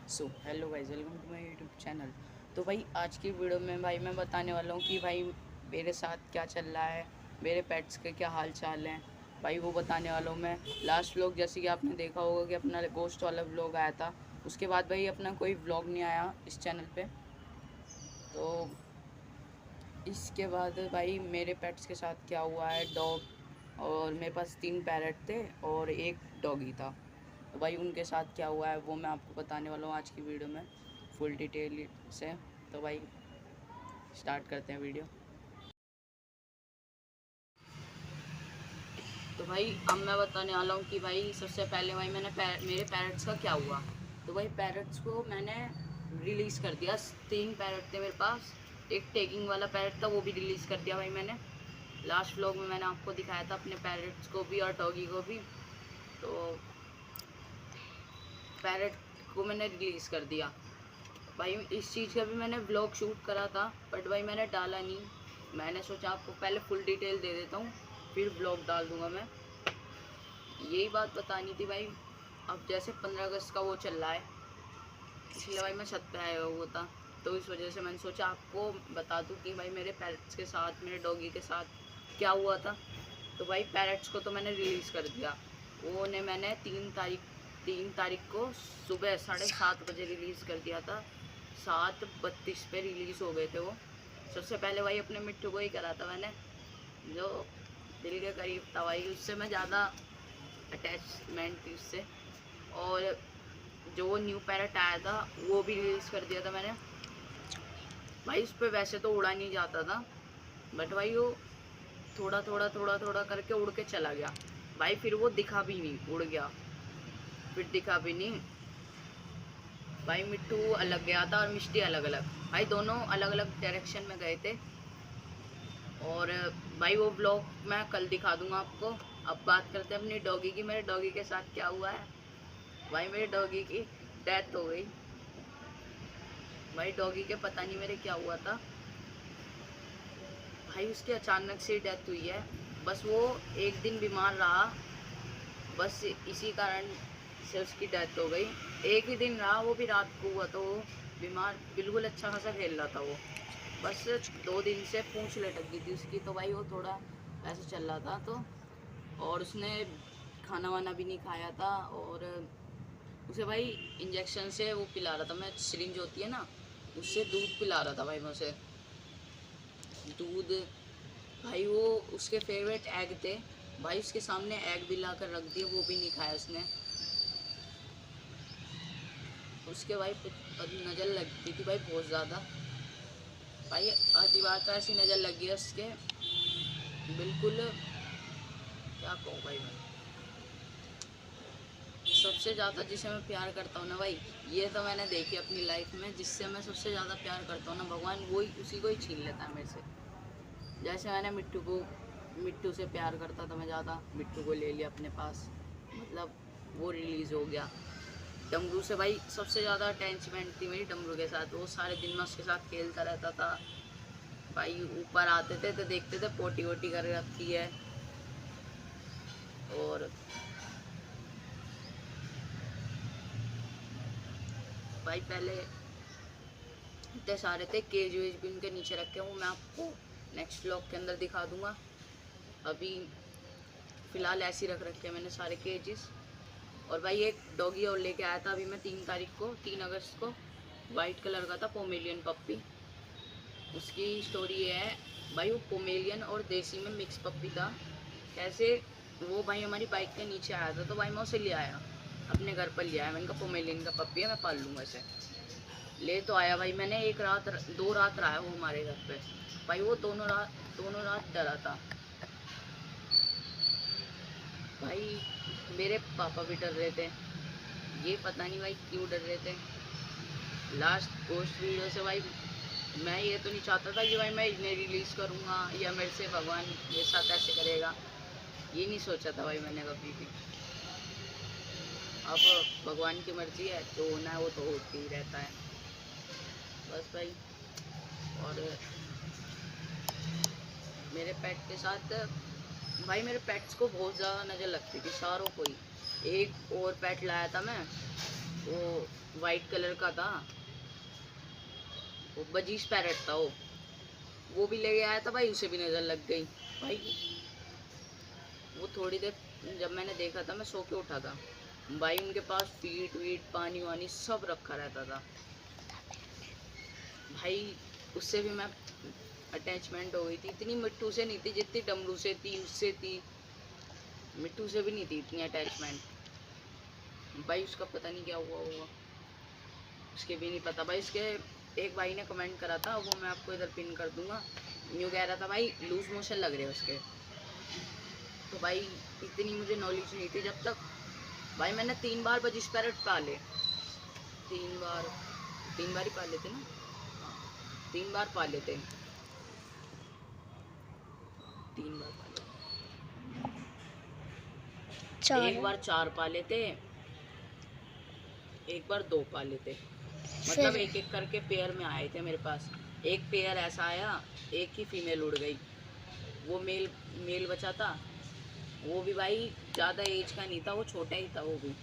Hello guys, welcome to my YouTube channel. तो भाई आज की वीडियो में भाई मैं बताने वाला हूँ कि भाई मेरे साथ क्या चल रहा है, मेरे पेट्स के क्या हाल चाल हैं। भाई वो बताने वाला हूँ मैं। लास्ट व्लॉग जैसे कि आपने देखा होगा कि अपना गोश्त वाला व्लॉग आया था, उसके बाद भाई अपना कोई व्लॉग नहीं आया इस चैनल पे। तो इसके बाद भाई मेरे पेट्स के साथ क्या हुआ है, डॉग और मेरे पास 3 पैरट थे और एक डॉगी था। तो भाई उनके साथ क्या हुआ है वो मैं आपको बताने वाला हूँ आज की वीडियो में फुल डिटेल से। तो भाई स्टार्ट करते हैं वीडियो। तो भाई अब मैं बताने वाला हूँ कि भाई सबसे पहले भाई मेरे पैरट्स का क्या हुआ। तो भाई पैरट्स को मैंने रिलीज़ कर दिया। 3 पैरट थे मेरे पास। एक टेकिंग वाला पैरट था, वो भी रिलीज़ कर दिया भाई मैंने। लास्ट व्लॉग में मैंने आपको दिखाया था अपने पैरट्स को भी और डॉगी को भी। तो पैरट को मैंने रिलीज़ कर दिया भाई। इस चीज़ का भी मैंने व्लॉग शूट करा था, बट भाई मैंने डाला नहीं। मैंने सोचा आपको पहले फुल डिटेल दे देता हूँ, फिर व्लॉग डाल दूँगा मैं। यही बात बतानी थी भाई। अब जैसे 15 अगस्त का वो चल रहा है, इसलिए भाई मैं छत पे आया हुआ था। तो इस वजह से मैंने सोचा आपको बता दूं कि भाई मेरे पैरट्स के साथ, मेरे डॉगी के साथ क्या हुआ था। तो भाई पैरट्स को तो मैंने रिलीज़ कर दिया। वो ने मैंने 3 तारीख को सुबह 7:30 बजे रिलीज़ कर दिया था। 7:32 पे रिलीज़ हो गए थे वो। सबसे पहले भाई अपने मिट्टू को ही करा था मैंने, जो दिल के करीब था भाई। उससे मैं ज़्यादा अटैचमेंट थी उससे। और जो वो न्यू पैरट आया था वो भी रिलीज़ कर दिया था मैंने भाई। उस पर वैसे तो उड़ा नहीं जाता था, बट भाई वो थोड़ा थोड़ा थोड़ा थोड़ा करके उड़ के चला गया भाई। फिर वो दिखा भी नहीं, उड़ गया फिर दिखा भी नहीं भाई। मिट्टू अलग गया था और मिष्टी अलग अलग, भाई दोनों अलग अलग डायरेक्शन में गए थे। और भाई वो ब्लॉग मैं कल दिखा दूंगा आपको। अब बात करते हैं अपनी डॉगी की। मेरे डॉगी के साथ क्या हुआ है भाई, मेरे डॉगी की डेथ हो गई भाई। डॉगी के पता नहीं मेरे क्या हुआ था भाई, उसकी अचानक से डेथ हुई है। बस वो एक दिन बीमार रहा, बस इसी कारण से उसकी डेथ हो गई। एक ही दिन रहा, वो भी रात को हुआ। तो वो बीमार, बिल्कुल अच्छा खासा खेल रहा था वो। बस 2 दिन से पूंछ लटक गई थी उसकी। तो भाई वो थोड़ा ऐसे चल रहा था। तो और उसने खाना वाना भी नहीं खाया था। और उसे भाई इंजेक्शन से वो पिला रहा था मैं, सिरिंज होती है ना, उससे दूध पिला रहा था भाई मैं उसे। दूध भाई, वो उसके फेवरेट एग थे भाई। उसके सामने एग भी ला कर रख दिए, वो भी नहीं खाया उसने। उसके भाई नज़र लगती थी भाई बहुत ज़्यादा भाई। आधी बार तो ऐसी नज़र लगी है उसके, बिल्कुल क्या कहूँ भाई मैं। सबसे ज़्यादा जिसे मैं प्यार करता हूँ ना भाई, ये तो मैंने देखी अपनी लाइफ में। जिससे मैं सबसे ज़्यादा प्यार करता हूँ ना, भगवान वही उसी को ही छीन लेता है मेरे से। जैसे मैंने मिट्टू से प्यार करता था मैं ज़्यादा, मिट्टू को ले लिया अपने पास, मतलब वो रिलीज़ हो गया। डमरू से भाई सबसे ज़्यादा अटैचमेंट थी मेरी डमरू के साथ। वो सारे दिन मैं उसके साथ खेलता रहता था भाई। ऊपर आते थे तो देखते थे पोटी वोटी कर रखी है। और भाई पहले इतने सारे थे, केज वेज भी उनके नीचे रखे, वो मैं आपको नेक्स्ट व्लॉग के अंदर दिखा दूंगा। अभी फ़िलहाल ऐसे ही रख रखे हैं मैंने सारे केजेस। और भाई एक डॉगी और लेके आया था अभी मैं 3 तारीख को, 3 अगस्त को। वाइट कलर का था, पोमेलियन पप्पी। उसकी स्टोरी ये है भाई, वो पोमेलियन और देसी में मिक्स पप्पी था। कैसे वो भाई हमारी बाइक के नीचे आया था, तो भाई मैं उसे ले आया, अपने घर पर ले आया। मैंने कहा पोमेलियन का पप्पी है, मैं पाल लूँगा इसे। ले तो आया भाई मैंने। 2 रात रहा है वो हमारे घर पे भाई। वो दोनों रात डरा था भाई। मेरे पापा भी डर रहे थे, ये पता नहीं भाई क्यों डर रहे थे। लास्ट पोस्ट वीडियो से भाई मैं ये तो नहीं चाहता था कि भाई मैं इन्हें रिलीज़ करूँगा या मेरे से भगवान मेरे साथ ऐसे करेगा, ये नहीं सोचा था भाई मैंने कभी भी। अब भगवान की मर्ज़ी है, जो होना है वो तो होती ही रहता है बस भाई। और मेरे पेट के साथ भाई, मेरे पेट्स को बहुत ज़्यादा नज़र लगती थी, सारों को ही। एक और पेट लाया था मैं, वो वाइट कलर का था, वो बजीज पैरेट था वो भी ले आया था भाई, उसे भी नज़र लग गई भाई। वो थोड़ी देर जब मैंने देखा था, मैं सो के उठा था भाई, उनके पास फीड वीड पानी वानी सब रखा रहता था भाई। उससे भी मैं अटैचमेंट हो गई थी, इतनी मिट्टू से नहीं थी जितनी डमरू से थी, उससे थी। मिट्टू से भी नहीं थी इतनी अटैचमेंट भाई। उसका पता नहीं क्या हुआ होगा, उसके भी नहीं पता भाई। उसके एक भाई ने कमेंट करा था, वो मैं आपको इधर पिन कर दूंगा, यूँ कह रहा था भाई लूज मोशन लग रहे हैं उसके। तो भाई इतनी मुझे नॉलेज नहीं थी जब तक भाई मैंने 3 बार बजिश पैरेट पाले। 3 बार ही पाले थे ना, हाँ 3 बार पाले थे, 3 बार पाले, एक बार 4 पाले थे, एक बार 2 पाले थे। मतलब एक एक करके पेयर में आए थे मेरे पास। एक पेयर ऐसा आया, एक ही फीमेल उड़ गई, वो मेल मेल बचा था। वो भी भाई ज़्यादा एज का नहीं था, वो छोटा ही था, वो भी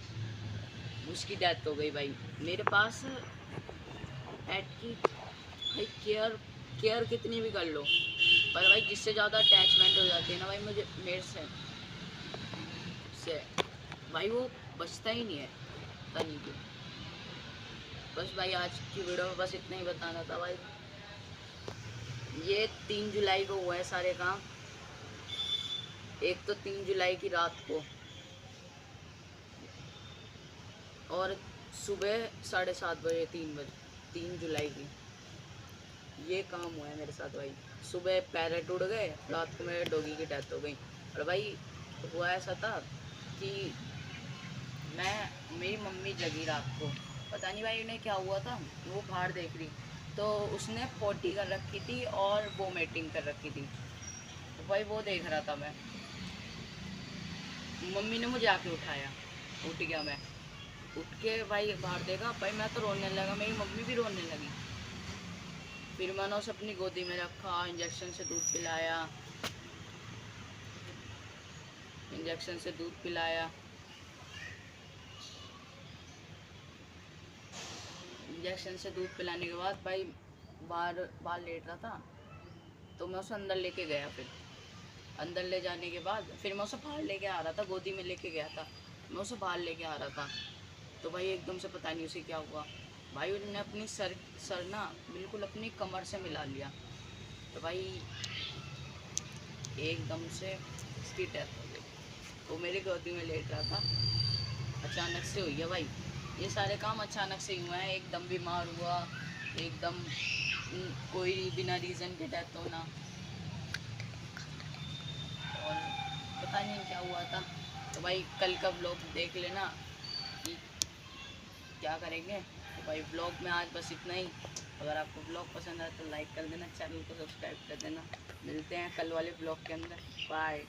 उसकी डेथ हो गई भाई। मेरे पास पेट की भाई केयर केयर कितनी भी कर लो, पर भाई जिससे ज़्यादा अटैचमेंट हो जाती है ना भाई मुझे मेरे से भाई, वो बचता ही नहीं है, पता नहीं क्यों। बस भाई आज की वीडियो में बस इतना ही बताना था भाई। ये 3 जुलाई को हुआ है सारे काम। एक तो 3 जुलाई की रात को, और सुबह 7:30 बजे, 3 जुलाई की ये काम हुआ है मेरे साथ भाई। सुबह पैरेट उड़ गए, रात को मेरे डॉगी की डेथ हो गई। और भाई हुआ ऐसा था कि मेरी मम्मी जगी रात को, पता नहीं भाई उन्हें क्या हुआ था, वो बाहर देख रही तो उसने पोटी कर रखी थी और वोमिटिंग कर रखी थी। तो भाई वो देख रहा था मैं, मम्मी ने मुझे आके उठाया, उठ गया मैं, उठ के भाई बाहर देखा भाई, मैं तो रोने लगा, मेरी मम्मी भी रोने लगी। फिर मैंने उसे अपनी गोदी में रखा, इंजेक्शन से दूध पिलाया, इंजेक्शन से दूध पिलाया, इंजेक्शन से दूध पिलाने के बाद भाई बाहर बाहर लेट रहा था, तो मैं उसे अंदर लेके गया। फिर अंदर ले जाने के बाद फिर मैं उसे बाहर लेके आ रहा था, गोदी में लेके गया था, मैं उसे बाहर लेके आ रहा था। तो भाई एकदम से पता नहीं उसे क्या हुआ भाई, उन्होंने अपनी सर ना बिल्कुल अपनी कमर से मिला लिया। तो भाई एकदम से उसकी डेथ हो गई। वो मेरी गोदी में लेट रहा था, अचानक से हुई है भाई। ये सारे काम अचानक से ही हुए हैं, एकदम बीमार हुआ, एकदम कोई बिना रीज़न के डेथ होना, और पता नहीं क्या हुआ था। तो भाई कल का ब्लॉग देख लेना कि क्या करेंगे। तो भाई ब्लॉग में आज बस इतना ही। अगर आपको ब्लॉग पसंद आए तो लाइक कर देना, चैनल को सब्सक्राइब कर देना। मिलते हैं कल वाले ब्लॉग के अंदर, बाय।